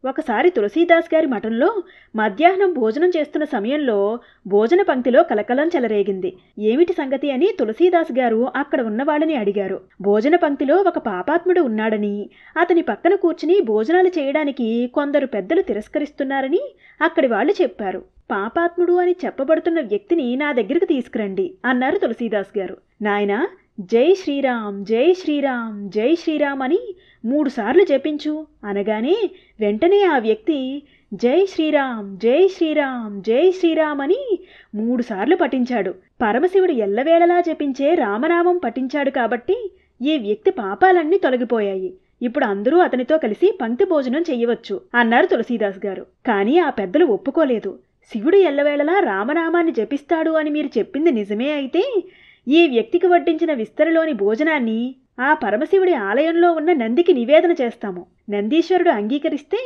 ఒకసారి తులసీదాస్ గారి మఠంలో మధ్యాహ్నం భోజనం చేస్తున్న సమయంలో భోజన పంక్తిలో కలకలం చెలరేగింది. ఏమిటి సంగతి అని తులసీదాస్ గారు అక్కడ ఉన్నవాళ్ళని అడిగారు. భోజన పంక్తిలో ఒక పాపాత్ముడు ఉన్నాడని, అతని పక్కన కూర్చుని భోజనాలు చేయడానికి కొందరు పెద్దలు తిరస్కరిస్తున్నారని అక్కడి వాళ్ళు చెప్పారు. పాపాత్ముడు అని చెప్పబడుతున్న వ్యక్తిని నా దగ్గరికి తీసుకురండి అన్నారు తులసీదాస్ గారు. నాయనా, జై శ్రీరామ్, జై శ్రీరామ్, జై శ్రీరామ్ అని 3 సార్లు జపించు అనగానే వెంటనే ఆ వ్యక్తి జై శ్రీరామ్, జై శ్రీరామ్, జై శ్రీరామ్ అని 3 సార్లు పఠించాడు. పరమశివుడు ఎల్లవేళలా జపించే రామనామం పఠించాడు కాబట్టి ఈ వ్యక్తి పాపాలన్నీ తొలగిపోయాయి. ఇప్పుడు అందరూ అతనితో కలిసి పంక్తి భోజనం చెయ్యవచ్చు అన్నారు తులసీదాస్ గారు. కానీ ఆ పెద్దలు ఒప్పుకోలేదు. శివుడు ఎల్లవేళలా రామనామాన్ని జపిస్తాడు అని మీరు చెప్పింది నిజమే అయితే ఈ వ్యక్తికి వడ్డించిన విస్తరలోని భోజనాన్ని ఆ పరమశివుడి ఆలయంలో ఉన్న నందికి నివేదన చేస్తాము. నందీశ్వరుడు అంగీకరిస్తే